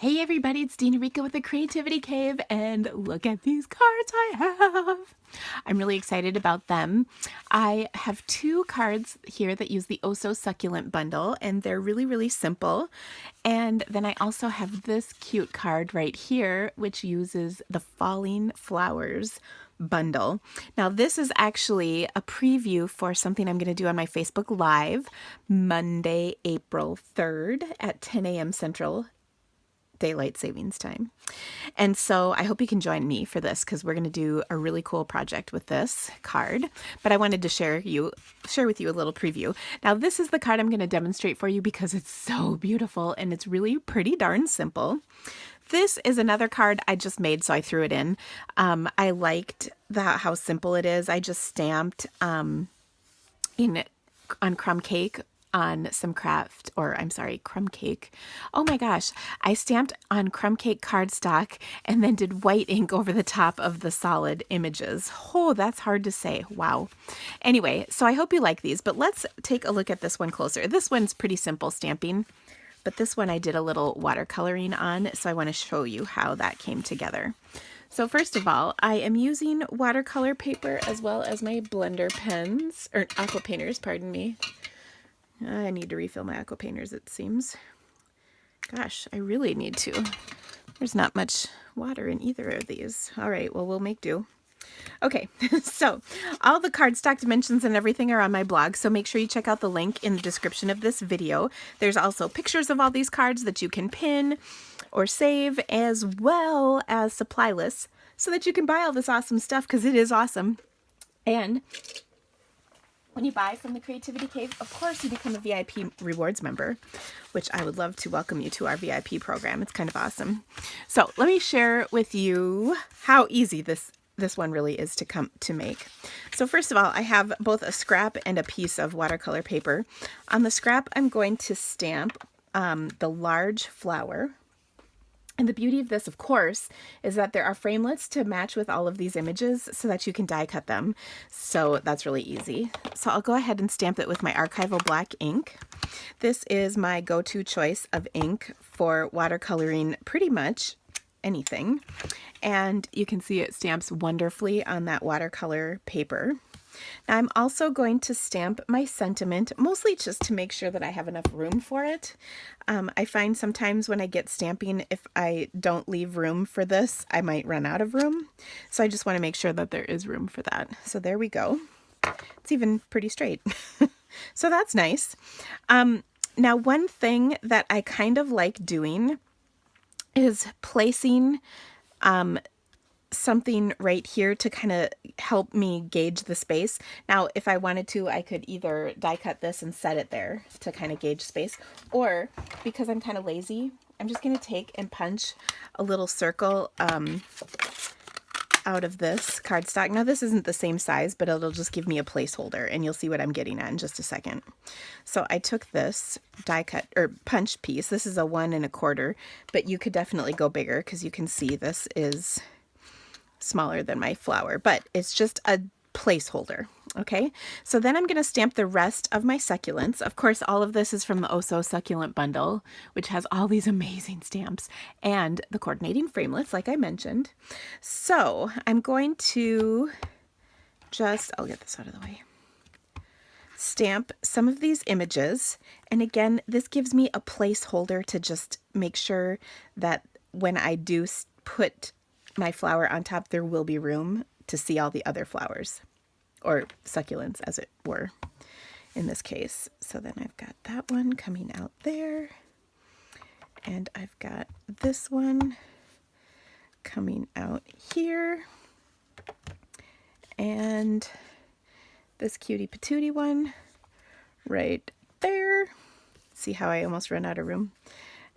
Hey everybody, it's Dina Rica with the Creativity Cave, and look at these cards I have. I'm really excited about them. I have two cards here that use the Oh So Succulent bundle, and they're really simple. And then I also have this cute card right here, which uses the Falling Flowers bundle. Now, this is actually a preview for something I'm going to do on my Facebook Live Monday, April 3rd at 10 a.m. Central Daylight Savings Time. And so I hope you can join me for this because we're going to do a really cool project with this card. But I wanted to share with you a little preview. Now, this is the card I'm going to demonstrate for you because it's so beautiful and it's really pretty darn simple. This is another card I just made, so I threw it in. I liked how simple it is. I just stamped on crumb cake on some crumb cake. Oh my gosh. I stamped on crumb cake cardstock and then did white ink over the top of the solid images. Oh, that's hard to say. Wow. Anyway, so I hope you like these, but let's take a look at this one closer. This one's pretty simple stamping, but this one I did a little watercoloring on, so I want to show you how that came together. So first of all, I am using watercolor paper as well as my blender pens, or aqua painters, pardon me. I need to refill my aqua painters, it seems. Gosh, I really need to. There's not much water in either of these. All right, well, we'll make do. Okay, so all the cardstock dimensions and everything are on my blog, so make sure you check out the link in the description of this video. There's also pictures of all these cards that you can pin or save, as well as supply lists, so that you can buy all this awesome stuff, because it is awesome. And when you buy from the Creativity Cave, of course, you become a VIP rewards member, which I would love to welcome you to our VIP program. It's kind of awesome. So let me share with you how easy this one really is to make. So first of all, I have both a scrap and a piece of watercolor paper. On the scrap, I'm going to stamp the large flower. And the beauty of this, of course, is that there are framelits to match with all of these images so that you can die cut them. So that's really easy. So I'll go ahead and stamp it with my archival black ink. This is my go-to choice of ink for watercoloring pretty much anything. And you can see it stamps wonderfully on that watercolor paper. Now I'm also going to stamp my sentiment, mostly just to make sure that I have enough room for it. I find sometimes when I get stamping, if I don't leave room for this, I might run out of room. So I just want to make sure that there is room for that. So there we go. It's even pretty straight. So that's nice. Now, one thing that I kind of like doing is placing something right here to kind of help me gauge the space. Now, if I wanted to, I could either die cut this and set it there to kind of gauge space, or because I'm kind of lazy, I'm just going to take and punch a little circle out of this cardstock. Now, this isn't the same size, but it'll just give me a placeholder, and you'll see what I'm getting at in just a second. So I took this die cut or punch piece. This is a 1 1/4, but you could definitely go bigger because you can see this is smaller than my flower, but it's just a placeholder. Okay, so then I'm going to stamp the rest of my succulents. Of course, all of this is from the Oh So Succulent bundle, which has all these amazing stamps and the coordinating framelits, like I mentioned. So I'm going to I'll get this out of the way, stamp some of these images. And again, this gives me a placeholder to just make sure that when I do put my flower on top, there will be room to see all the other flowers, or succulents as it were in this case. So then I've got that one coming out there, and I've got this one coming out here, and this cutie patootie one right there. See how I almost ran out of room?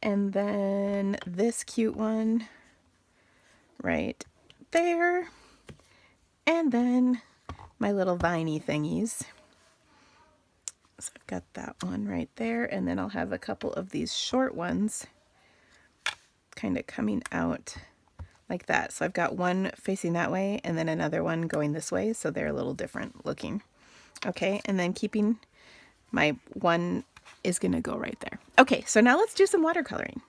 And then this cute one right there, and then my little viney thingies. So I've got that one right there, and then I'll have a couple of these short ones kind of coming out like that. So I've got one facing that way and then another one going this way, so they're a little different looking. Okay, and then keeping my one is going to go right there. Okay, so now let's do some watercoloring.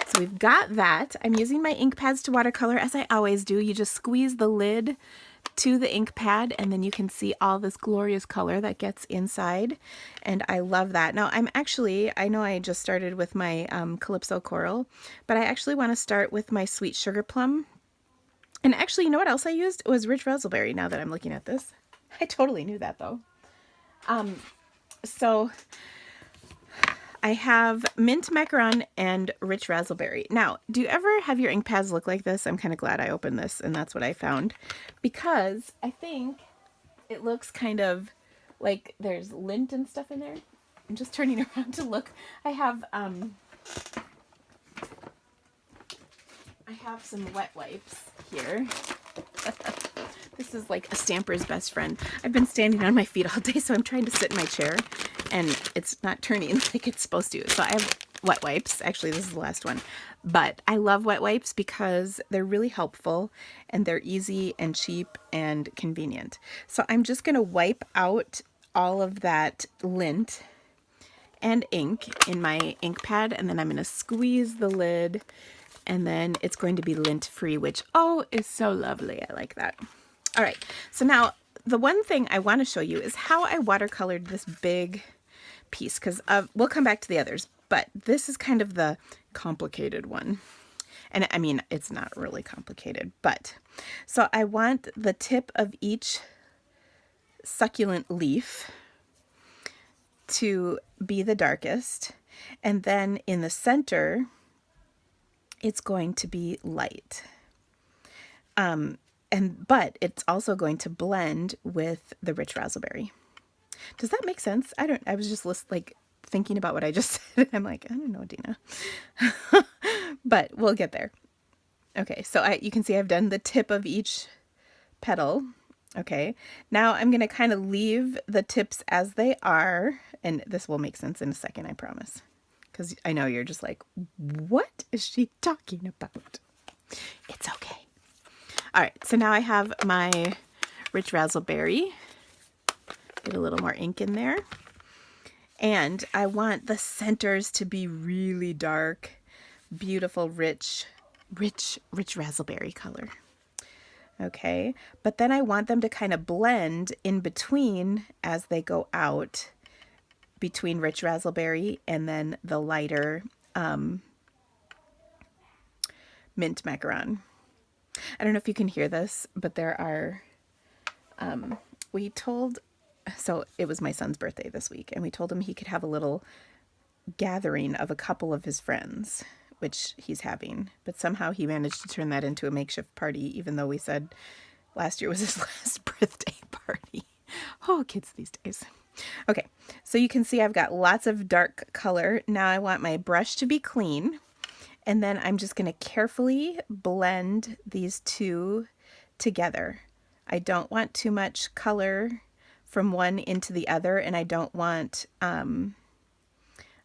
So we've got that. I'm using my ink pads to watercolor as I always do. You just squeeze the lid to the ink pad and then you can see all this glorious color that gets inside, and I love that. Now I know I just started with my Calypso Coral, but I actually want to start with my Sweet Sugar Plum. And actually, you know what else I used? It was Rich Raspberry, now that I'm looking at this. I totally knew that though. So I have mint macaron and rich raspberry. Now, do you ever have your ink pads look like this? I'm kind of glad I opened this and that's what I found, because I think it looks kind of like there's lint and stuff in there. I'm just turning around to look. I have some wet wipes here. This is like a stamper's best friend. I've been standing on my feet all day, so I'm trying to sit in my chair and it's not turning like it's supposed to. So I have wet wipes. Actually, this is the last one. But I love wet wipes because they're really helpful and they're easy and cheap and convenient. So I'm just going to wipe out all of that lint and ink in my ink pad, and then I'm going to squeeze the lid, and then it's going to be lint free, which, oh, is so lovely. I like that. All right, so now the one thing I want to show you is how I watercolored this big piece, because we'll come back to the others, but this is kind of the complicated one. And I mean, it's not really complicated, but so I want the tip of each succulent leaf to be the darkest, and then in the center it's going to be light. But it's also going to blend with the rich raspberry. Does that make sense? I was just like thinking about what I just said. I'm like, I don't know, Dina. But we'll get there. Okay, so you can see I've done the tip of each petal. Okay, now I'm going to kind of leave the tips as they are, and this will make sense in a second, I promise. Because I know you're just like, what is she talking about? It's okay. All right, so now I have my rich raspberry. Get a little more ink in there. And I want the centers to be really dark, beautiful, rich raspberry color. Okay, but then I want them to kind of blend in between as they go out, between rich raspberry and then the lighter mint macaron. I don't know if you can hear this, but there are, so it was my son's birthday this week, and we told him he could have a little gathering of a couple of his friends, which he's having, but somehow he managed to turn that into a makeshift party, even though we said last year was his last birthday party. Oh, kids these days. Okay, so you can see I've got lots of dark color. Now I want my brush to be clean, and then I'm just going to carefully blend these two together. I don't want too much color from one into the other, and I don't want them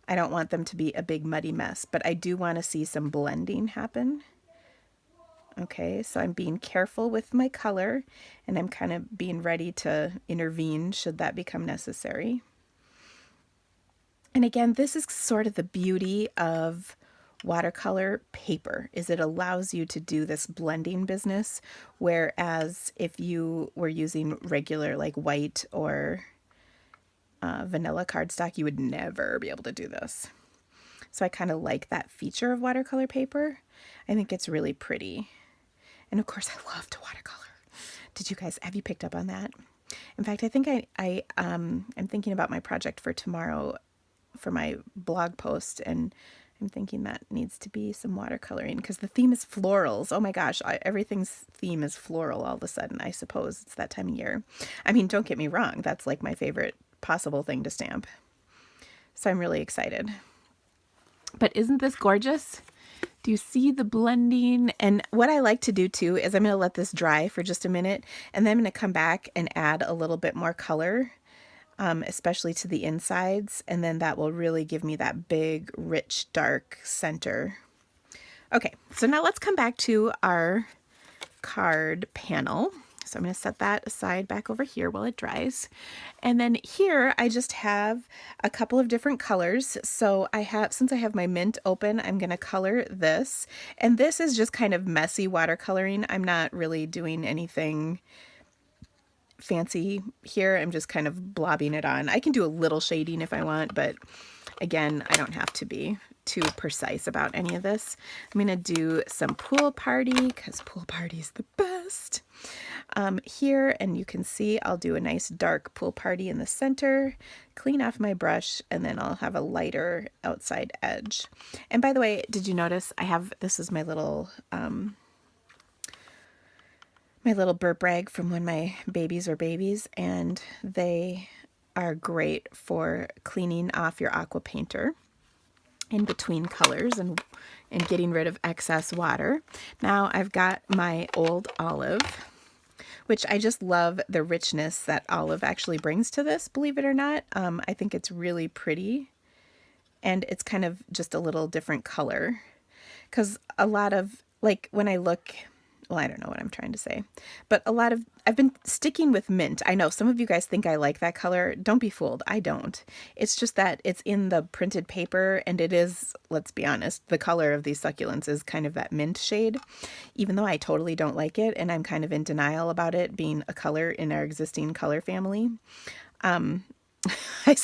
to be a big muddy mess, but I do want to see some blending happen. Okay, so I'm being careful with my color, and I'm kind of being ready to intervene should that become necessary. And again, this is sort of the beauty of watercolor paper, is it allows you to do this blending business, whereas if you were using regular like white or vanilla cardstock, you would never be able to do this. So I kind of like that feature of watercolor paper. I think it's really pretty. And of course, I love to watercolor. Have you picked up on that? In fact, I think I'm thinking about my project for tomorrow for my blog post, and I'm thinking that needs to be some watercoloring because the theme is florals. Oh my gosh, everything's theme is floral all of a sudden. I suppose it's that time of year. I mean, don't get me wrong. That's like my favorite possible thing to stamp. So I'm really excited. But isn't this gorgeous? Do you see the blending? And what I like to do too is I'm going to let this dry for just a minute, and then I'm going to come back and add a little bit more color, especially to the insides, and then that will really give me that big, rich, dark center. Okay, so now let's come back to our card panel. So I'm going to set that aside back over here while it dries. And then here I just have a couple of different colors. So since I have my mint open, I'm going to color this. And this is just kind of messy watercoloring. I'm not really doing anything fancy here. I'm just kind of blobbing it on. I can do a little shading if I want, but again, I don't have to be too precise about any of this. I'm going to do some Pool Party because Pool Party is the best. Here, and you can see I'll do a nice dark Pool Party in the center, clean off my brush, and then I'll have a lighter outside edge. And by the way, did you notice this is my little burp rag from when my babies were babies, and they are great for cleaning off your aqua painter in between colors and getting rid of excess water. Now I've got my old olive, which I just love the richness that olive actually brings to this, believe it or not. I think it's really pretty, and it's kind of just a little different color. Because a lot of, like, when I look, well, I don't know what I'm trying to say, but I've been sticking with mint. I know some of you guys think I like that color. Don't be fooled. I don't. It's just that it's in the printed paper, and it is, let's be honest, the color of these succulents is kind of that mint shade, even though I totally don't like it, and I'm kind of in denial about it being a color in our existing color family. I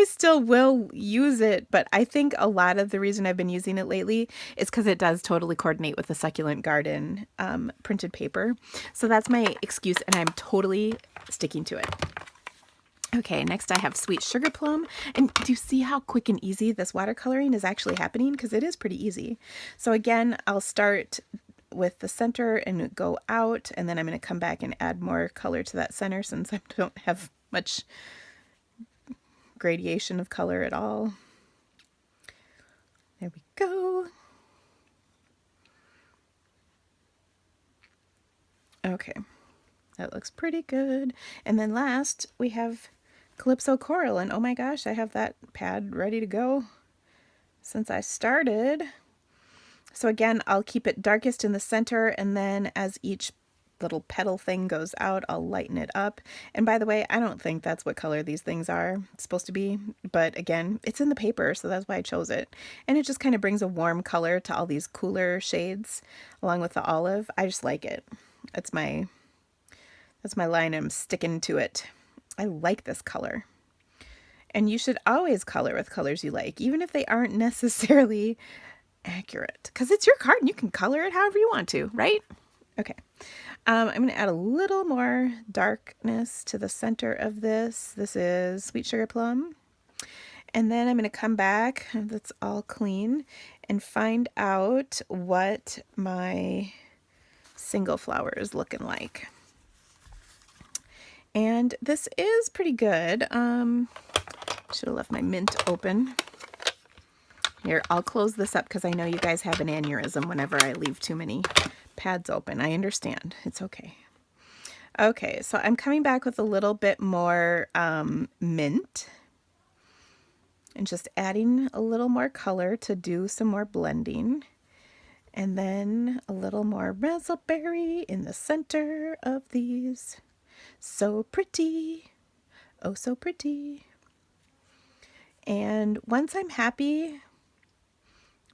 still will use it, but I think a lot of the reason I've been using it lately is because it does totally coordinate with the Succulent Garden printed paper. So that's my excuse, and I'm totally sticking to it. Okay, next I have Sweet Sugar Plum. And do you see how quick and easy this watercoloring is actually happening? Because it is pretty easy. So again, I'll start with the center and go out, and then I'm going to come back and add more color to that center since I don't have much gradation of color at all. There we go. Okay, that looks pretty good. And then last we have Calypso Coral, and oh my gosh, I have that pad ready to go since I started. So again, I'll keep it darkest in the center, and then as each little petal thing goes out, I'll lighten it up. And by the way, I don't think that's what color these things are supposed to be, but again, it's in the paper, so that's why I chose it. And it just kind of brings a warm color to all these cooler shades along with the olive. I just like it. That's my line. I'm sticking to it. I like this color. And you should always color with colors you like, even if they aren't necessarily accurate, because it's your card and you can color it however you want to, right? Okay. I'm going to add a little more darkness to the center of this. This is Sweet Sugar Plum. And then I'm going to come back, that's all clean, and find out what my single flower is looking like. And this is pretty good. Should have left my mint open. Here, I'll close this up because I know you guys have an aneurysm whenever I leave too many pads open. I understand. It's okay. Okay, so I'm coming back with a little bit more mint and just adding a little more color to do some more blending. And then a little more raspberry in the center of these. So pretty. Oh, so pretty. And once I'm happy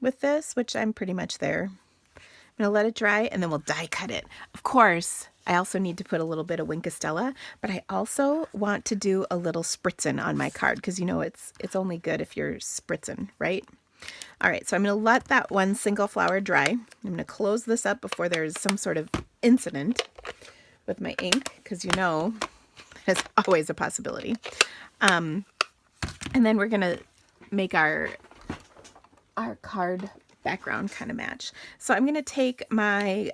with this, which I'm pretty much there, I'm going to let it dry, and then we'll die cut it. Of course, I also need to put a little bit of Winkostella, but I also want to do a little spritzing on my card because, you know, it's only good if you're spritzing, right? All right, so I'm going to let that one single flower dry. I'm going to close this up before there's some sort of incident with my ink because, you know, that's always a possibility. And then we're going to make our card background kind of match. So I'm going to take my,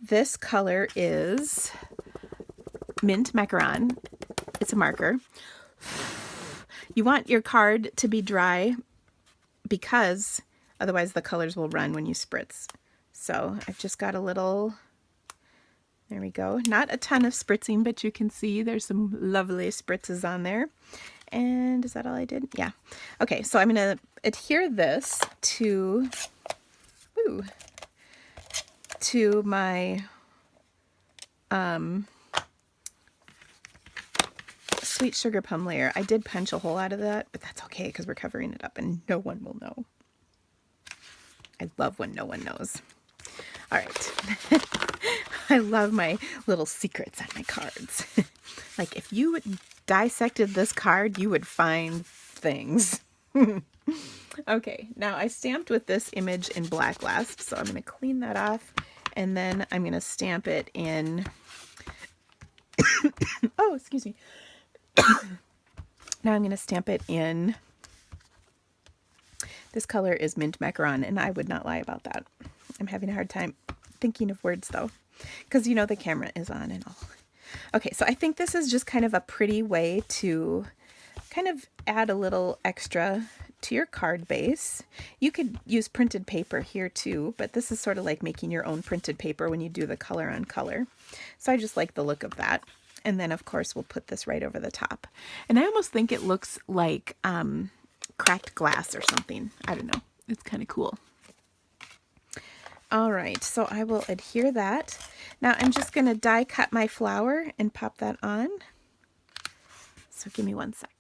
this color is Mint Macaron. It's a marker. You want your card to be dry because otherwise the colors will run when you spritz. So I've just got a little, there we go. Not a ton of spritzing, but you can see there's some lovely spritzes on there. And is that all I did? Yeah. Okay, so I'm going to adhere this to to my sweet sugar plum layer. I did punch a hole out of that, but that's okay because we're covering it up and no one will know. I love when no one knows. All right. I love my little secrets on my cards. Like if you dissected this card, you would find things. Okay, now I stamped with this image in black last, so I'm going to clean that off, and then I'm going to stamp it in... oh, excuse me. Now I'm going to stamp it in... This color is mint macaron, and I would not lie about that. I'm having a hard time thinking of words, though, because you know the camera is on and all. Okay, so I think this is just kind of a pretty way to kind of add a little extra to your card base. You could use printed paper here too, but this is sort of like making your own printed paper when you do the color on color. So I just like the look of that. And then of course we'll put this right over the top. And I almost think it looks like cracked glass or something. I don't know. It's kind of cool. All right, so I will adhere that. Now I'm just going to die cut my flower and pop that on. So give me 1 sec.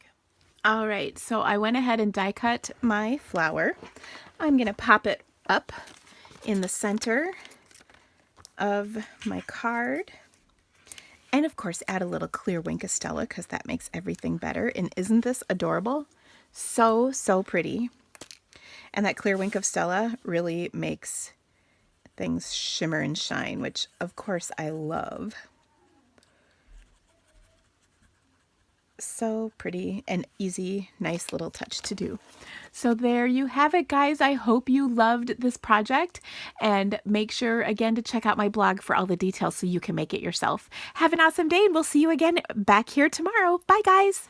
All right, so I went ahead and die cut my flower. I'm going to pop it up in the center of my card. And of course, add a little clear wink of Stella because that makes everything better. And isn't this adorable? So, so pretty. And that clear wink of Stella really makes things shimmer and shine, which of course I love. So pretty and easy, nice little touch to do. So there you have it, guys. I hope you loved this project, and make sure again to check out my blog for all the details so you can make it yourself. Have an awesome day, and we'll see you again back here tomorrow. Bye, guys.